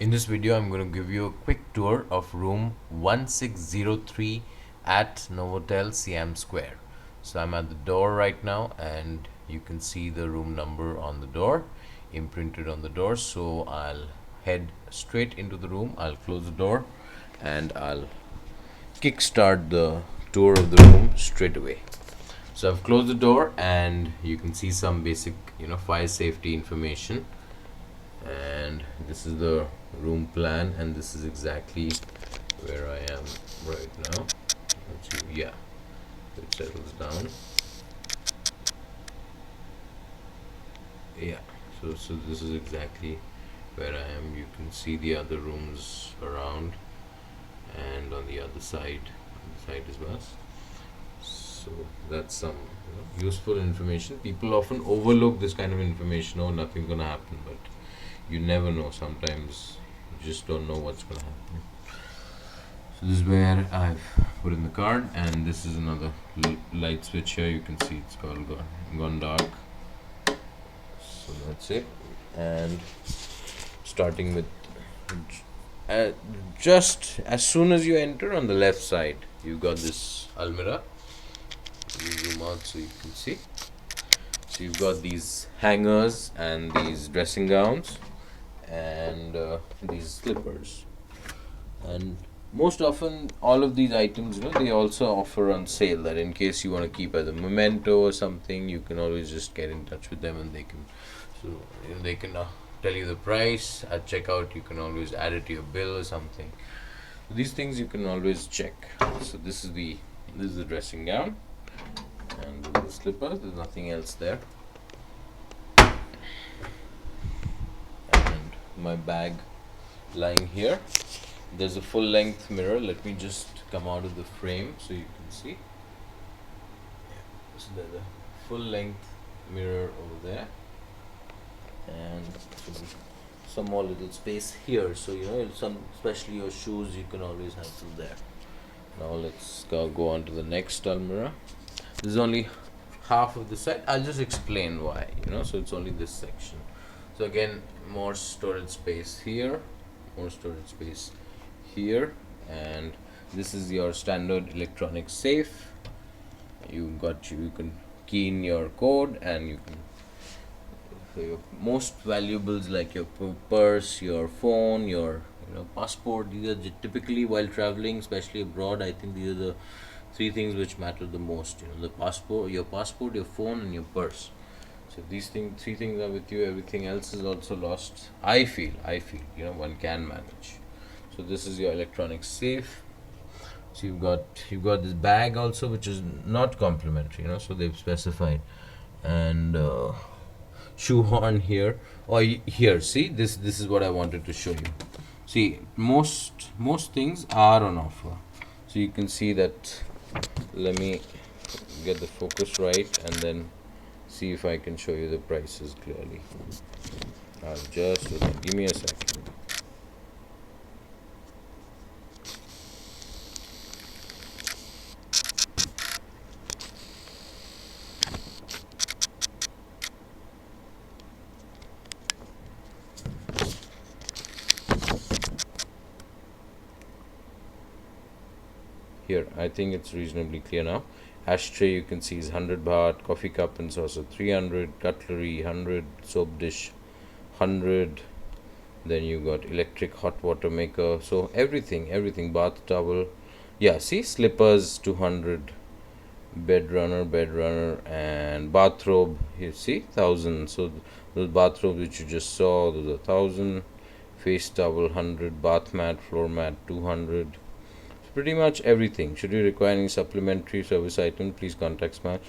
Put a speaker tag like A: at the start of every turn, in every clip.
A: In this video, I'm going to give you a quick tour of room 1603 at Novotel Siam Square. So I'm at the door right now and you can see the room number on the door, imprinted on the door. So I'll head straight into the room, I'll close the door and I'll kickstart the tour of the room straight away. So I've closed the door and you can see some basic, fire safety information. And this is the room plan, and this is exactly where I am right now. Yeah, it settles down. Yeah, so this is exactly where I am. You can see the other rooms around and on the other side as well. So that's some useful information. People often overlook this kind of information. Oh, nothing's gonna happen, but you never know. Sometimes you just don't know what's gonna happen. So this is where I've put in the card, and this is another light switch here. You can see it's all gone dark. So that's it. And starting with just as soon as you enter on the left side, you've got this almirah. You zoom out so you can see. So you've got these hangers and these dressing gowns and these slippers. And most often, all of these items, they also offer on sale. That in case you want to keep as a memento or something, you can always just get in touch with them, and they can, they can tell you the price at checkout. You can always add it to your bill or something. So these things you can always check. So this is the dressing gown, and the slippers. There's nothing else there. And my bag lying here. There's a full length mirror. Let me just come out of the frame so you can see. So there's a full length mirror over there, and some more little space here. So especially your shoes, you can always have them there. Now let's go on to the next almirah. This is only half of the side. I'll just explain why. So it's only this section. So again, more storage space here, more storage space here, and this is your standard electronic safe. You can key in your code, and you can, so your most valuables like your purse, your phone, your passport. These are typically, while traveling, especially abroad, I think these are the three things which matter the most. The passport, your phone, and your purse. So these three things are with you. Everything else is also lost. I feel one can manage. So this is your electronic safe. So you've got this bag also, which is not complimentary. So they've specified, and shoehorn here or here. See, this is what I wanted to show you. See, most things are on offer. So you can see that. Let me get the focus right, and then see if I can show you the prices clearly. Give me a second. Here, I think it's reasonably clear now. Ashtray, you can see, is 100 baht. Coffee cup and saucer 300. Cutlery 100. Soap dish 100. Then you got electric hot water maker. So everything. Bath towel. Yeah, see, slippers 200. Bed runner, and bathrobe. You see, 1,000. So those bathrobes which you just saw, those are 1,000. Face towel 100. Bath mat, floor mat 200. Pretty much everything. Should you require any supplementary service item, please contact Smart.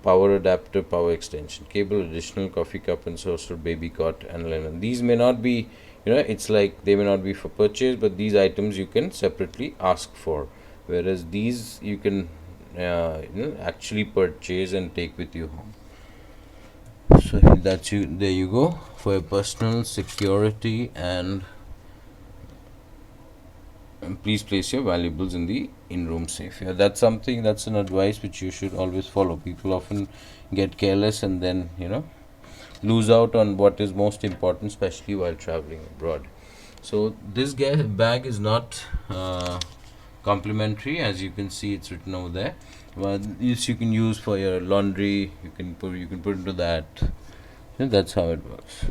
A: Power adapter, power extension, cable, additional coffee cup and saucer, baby cot, and linen. These may not be, it's like they may not be for purchase, but these items you can separately ask for. Whereas these you can, actually purchase and take with you home. So there you go, for your personal security, and please place your valuables in the in-room safe. Yeah, that's an advice which you should always follow. People often get careless and then lose out on what is most important, especially while traveling abroad. So this bag is not complimentary, as you can see it's written over there, but this you can use for your laundry. You can put into that. And that's how it works.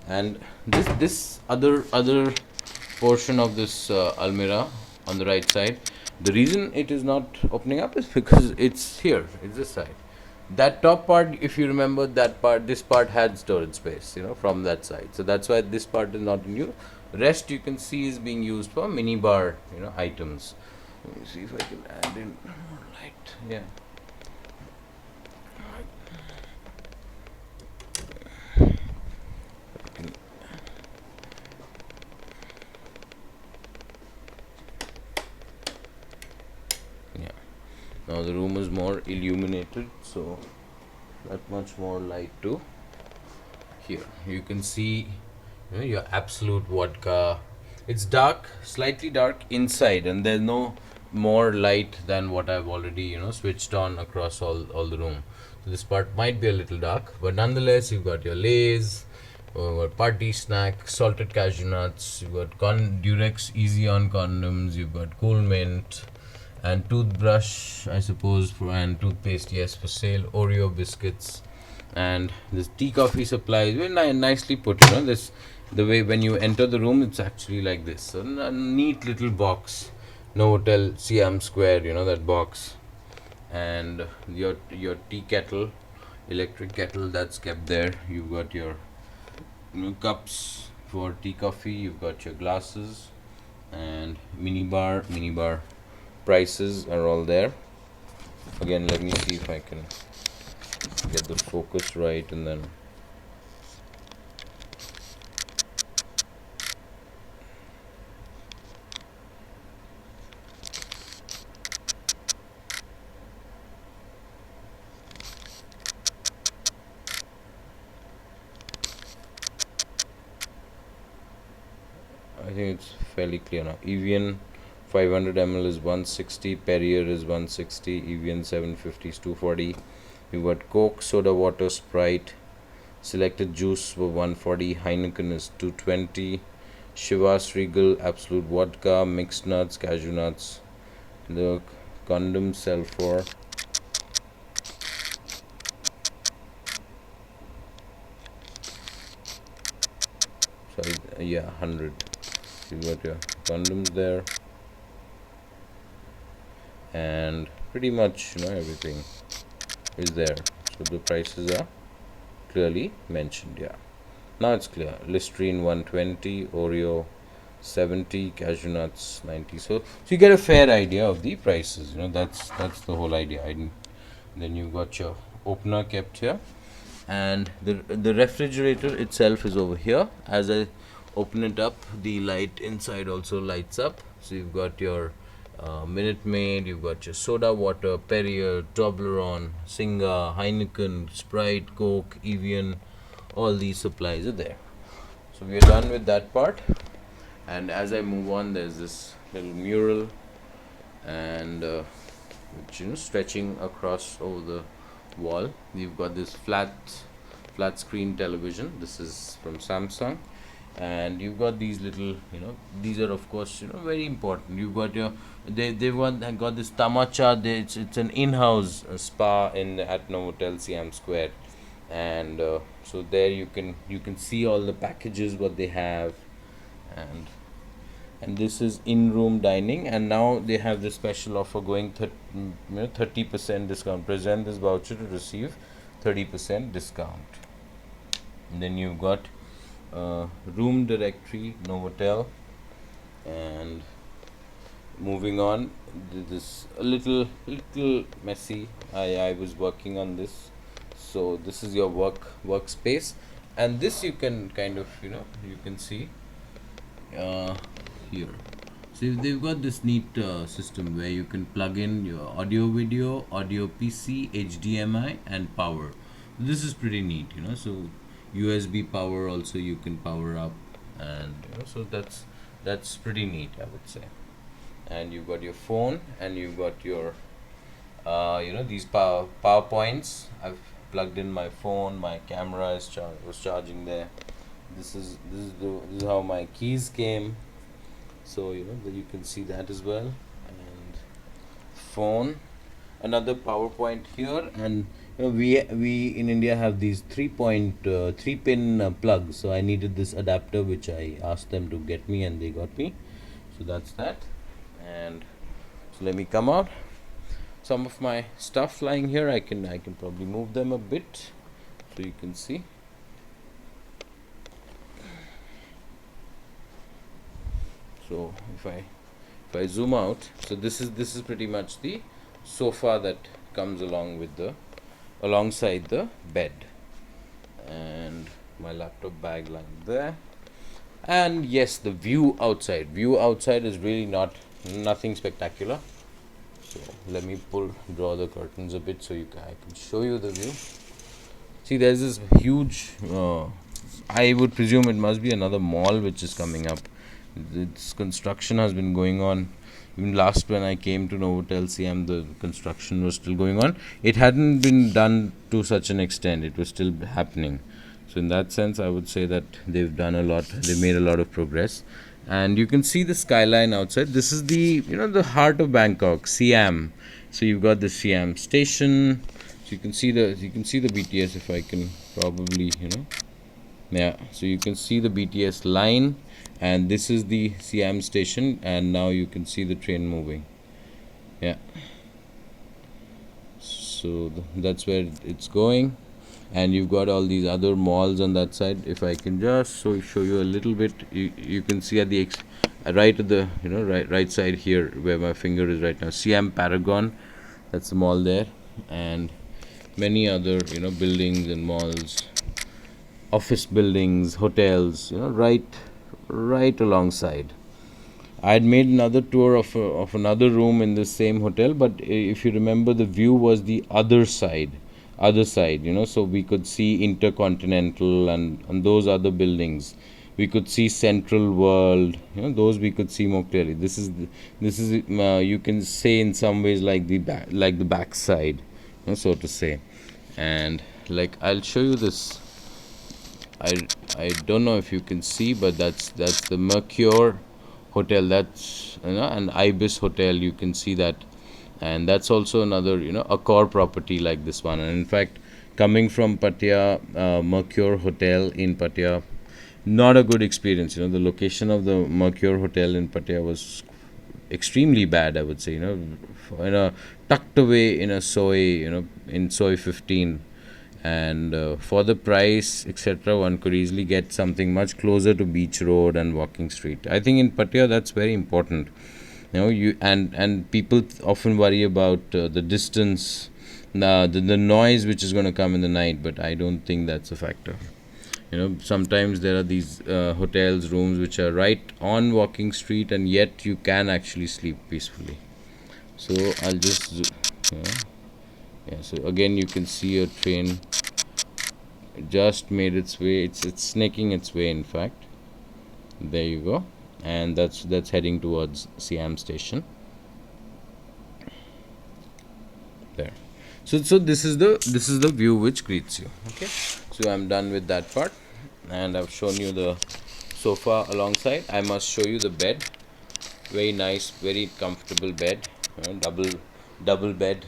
A: And this other portion of this almirah on the right side, the reason it is not opening up is because it's here. It's this side. That top part, if you remember, this part had storage space, from that side. So that's why this part is not in use. Rest you can see is being used for minibar, items. Let me see if I can add in more light. Yeah. Yeah. Now the room is more illuminated, so that much more light too. Here you can see your absolute vodka. It's dark, slightly dark inside, and there's no more light than what I've already switched on across all the room. So this part might be a little dark, but nonetheless you've got your Lay's, you've got party snack, salted cashew nuts, you've got Durex Easy On condoms, you've got Cool Mint, and toothbrush, I suppose, and toothpaste, yes, for sale. Oreo biscuits, and this tea coffee supply is very nicely put. This, the way when you enter the room, it's actually like this. A neat little box, Novotel Siam Square, that box, and your tea kettle, electric kettle, that's kept there. You've got your cups for tea coffee. You've got your glasses, and minibar prices are all there. Again, let me see if I can get the focus right, and then I think it's fairly clear now. Evian 500 ml is 160, Perrier is 160, Evian 750 is 240. You've got Coke, soda water, Sprite, selected juice for 140, Heineken is 220, Chivas Regal, Absolute Vodka, mixed nuts, cashew nuts. The condoms sell for sorry, 100. You got your condoms there, and pretty much everything is there. So the prices are clearly mentioned. Yeah, now it's clear. Listerine 120, Oreo 70, cashew nuts 90. So you get a fair idea of the prices. That's the whole idea. Then you got your opener kept here, and the refrigerator itself is over here. As I open it up, the light inside also lights up. So you've got your Minute Maid, you've got your soda water, Perrier, Toblerone, Singa, Heineken, Sprite, Coke, Evian. All these supplies are there. So we are done with that part, and as I move on, there's this little mural, and which stretching across over the wall. You've got this flat screen television. This is from Samsung, and you've got these little these are of course very important. You've got your got this tamacha. It's an in-house spa at Novotel Siam Square, and so there you can see all the packages what they have, and this is in-room dining, and now they have this special offer going 30% discount. Present this voucher to receive 30% discount. And then you've got room directory, Novotel, and moving on, this is a little messy. I was working on this. So this is your workspace, and this you can kind of you can see here. So they've got this neat system where you can plug in your audio PC, HDMI, and power. This is pretty neat, so USB power also you can power up, and so that's pretty neat, I would say. And you've got your phone, and you've got your these PowerPoints. I've plugged in my phone, my camera was charging there. this is how my keys came. So you can see that as well. And phone, another power point here. And we in India have these 3 pin plugs, so I needed this adapter, which I asked them to get me, and they got me. So that's that. And so let me come out. Some of my stuff lying here, I can probably move them a bit so you can see. So if I zoom out, so this is pretty much the sofa that comes alongside the bed, and my laptop bag lying there. And yes, the view outside is really nothing spectacular. So let me draw the curtains a bit so I can show you the view. See, there's this huge I would presume it must be another mall which is coming up. Its construction has been going on. Even last when I came to Novotel Siam, the construction was still going on. It hadn't been done to such an extent. It was still happening. So in that sense, I would say that they've done a lot. They've made a lot of progress. And you can see the skyline outside. This is the the heart of Bangkok, Siam. So you've got the Siam station. So you can see the BTS, if I can probably yeah. So you can see the BTS line, and this is the Siam station, and now you can see the train moving. Yeah. So that's where it's going, and you've got all these other malls on that side. If I can just show you a little bit, you can see at the right at the right side here where my finger is right now, Siam Paragon, that's the mall there, and many other buildings and malls, office buildings, hotels, right alongside. I had made another tour of another room in the same hotel, but if you remember, the view was the other side, so we could see Intercontinental and those other buildings. We could see Central World, those we could see more clearly. This is you can say in some ways like the back side, so to say. And like, I'll show you this. I don't know if you can see, but that's the Mercure Hotel. That's an Ibis Hotel. You can see that, and that's also another a core property like this one. And in fact, coming from Pattaya, Mercure Hotel in Pattaya, not a good experience. The location of the Mercure Hotel in Pattaya was extremely bad, I would say. Tucked away in a soi, in soi 15. And for the price, etc., one could easily get something much closer to Beach Road and Walking Street. I think in Pattaya that's very important. And people often worry about the distance, the noise which is going to come in the night, but I don't think that's a factor. Sometimes there are these hotels rooms which are right on Walking Street, and yet you can actually sleep peacefully. So I'll just so again you can see a train just made its way. It's snaking its way, in fact. There you go. And that's heading towards Siam station. There. So this is the view which greets you. Okay. So I'm done with that part, and I've shown you the sofa alongside. I must show you the bed. Very nice, very comfortable bed. Double bed.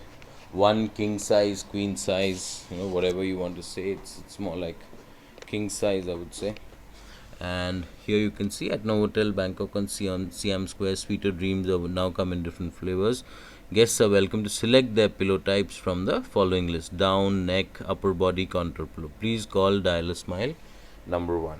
A: One king size, queen size, whatever you want to say. It's more like king size, I would say. And here you can see at Novotel Bangkok on Siam Square, sweeter dreams now come in different flavors. Guests are welcome to select their pillow types from the following list: down, neck, upper body, contour pillow. Please call Dial a Smile #1.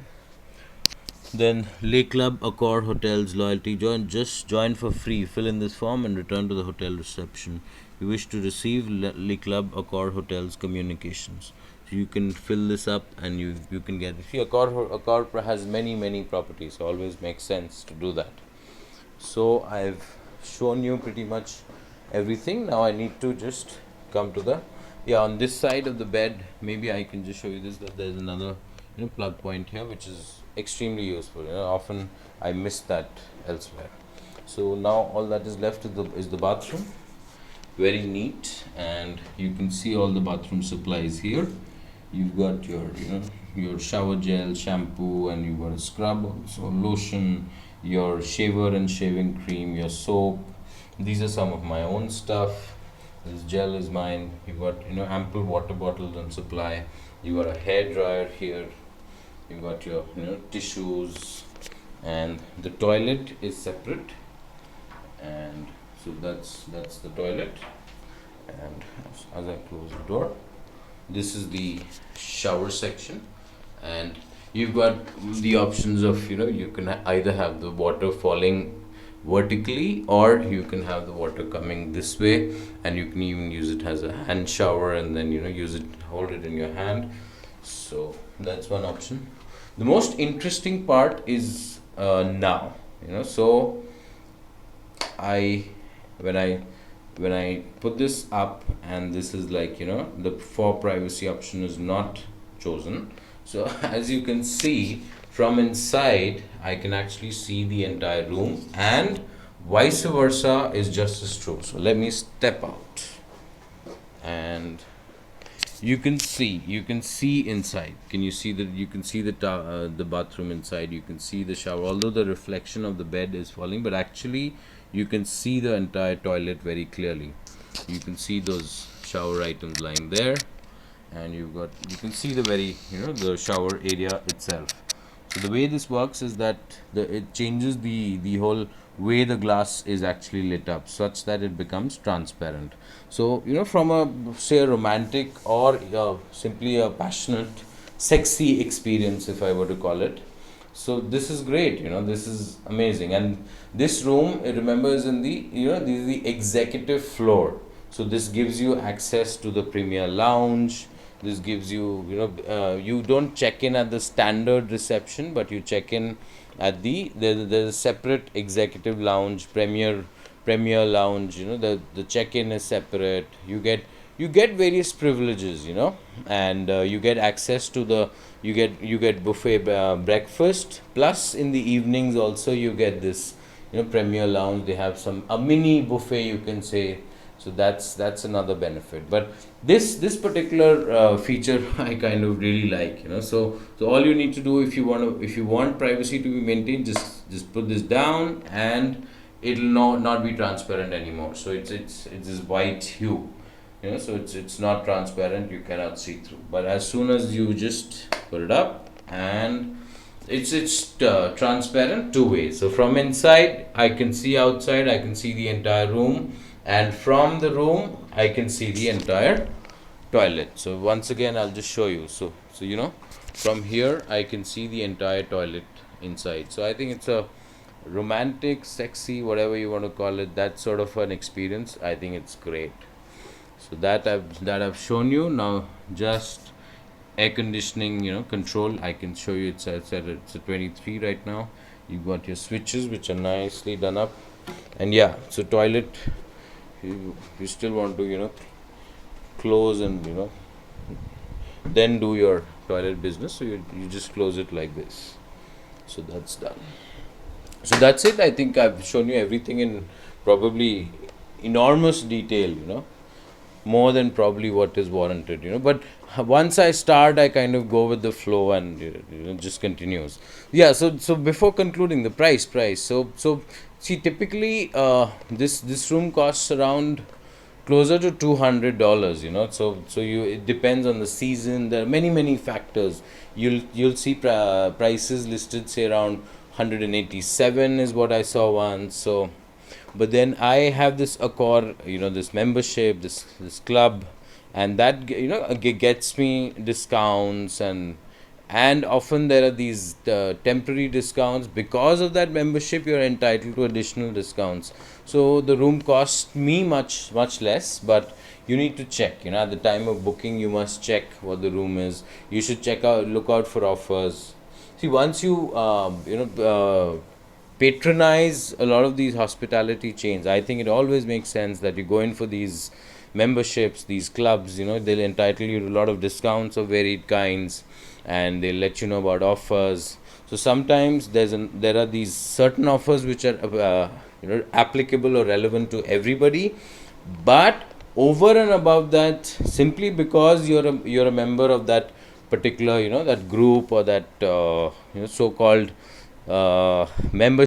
A: Then Le Club Accor Hotels Loyalty. Join for free. Fill in this form and return to the hotel reception. You wish to receive Le Club Accor Hotels communications. So you can fill this up and you can get it. See, Accor has many properties, so always makes sense to do that. So I've shown you pretty much everything. Now I need to just come to on this side of the bed. Maybe I can just show you this, that there's another plug point here, which is extremely useful. Often I miss that elsewhere. So now all that is left is the bathroom. Very neat, and you can see all the bathroom supplies here. You've got your your shower gel, shampoo, and you got a scrub also, lotion, your shaver and shaving cream, your soap. These are some of my own stuff. This gel is mine. You got ample water bottles on supply. You got a hair dryer here. You got your tissues, and the toilet is separate. And so that's the toilet. And as I close the door, this is the shower section, and you've got the options of you can either have the water falling vertically, or you can have the water coming this way, and you can even use it as a hand shower, and then use it, hold it in your hand. So that's one option. The most interesting part is now, so I when I put this up, and this is like the for privacy option is not chosen. So as you can see from inside, I can actually see the entire room, and vice versa is just as true. So let me step out, and you can see inside. Can you see that? You can see the bathroom inside. You can see the shower, although the reflection of the bed is falling, but actually you can see the entire toilet very clearly. You can see those shower items lying there, and you can see the the shower area itself. So the way this works is that it changes the whole way the glass is actually lit up, such that it becomes transparent. So from a say a romantic, or simply a passionate, sexy experience, if I were to call it. So this is great. This is amazing. And this room, remember, is in the this is the executive floor. So this gives you access to the premier lounge. This gives you you don't check in at the standard reception, but you check in at there's a separate executive lounge, premier lounge. The check in is separate. You get various privileges, and you get access to you get buffet breakfast, plus in the evenings also you get this premier lounge. They have a mini buffet, you can say. So that's another benefit. But this particular feature I kind of really like. So all you need to do, if you want privacy to be maintained, just put this down, and it'll not be transparent anymore. So it's this white hue. So it's not transparent, you cannot see through. But as soon as you just put it up, and it's transparent two ways. So from inside I can see outside, I can see the entire room, and from the room I can see the entire toilet. So once again I'll just show you. So from here I can see the entire toilet inside. So I think it's a romantic, sexy, whatever you want to call it, that sort of an experience. I think it's great. So that I've shown you. Now just air conditioning control, I can show you. It's a 23 right now. You've got your switches, which are nicely done up, and yeah, so toilet, you still want to close, and then do your toilet business. So you just close it like this. So that's done. So that's it. I think I've shown you everything in probably enormous detail, more than probably what is warranted. But once I start, I kind of go with the flow, and just continues. Yeah. So before concluding, the price. So see, typically this room costs around closer to $200. So it depends on the season. There are many factors. You'll see prices listed, say around 187 is what I saw once. So, but then I have this Accor, this membership, this club, and that gets me discounts, and often there are these temporary discounts. Because of that membership, you're entitled to additional discounts. So the room costs me much less, but you need to check. At the time of booking, you must check what the room is. You should look out for offers. See, once you patronize a lot of these hospitality chains, I think it always makes sense that you go in for these memberships, these clubs. They'll entitle you to a lot of discounts of varied kinds, and they'll let you know about offers. So sometimes there are these certain offers which are applicable or relevant to everybody, but over and above that, simply because you're a member of that particular, that group or that so-called membership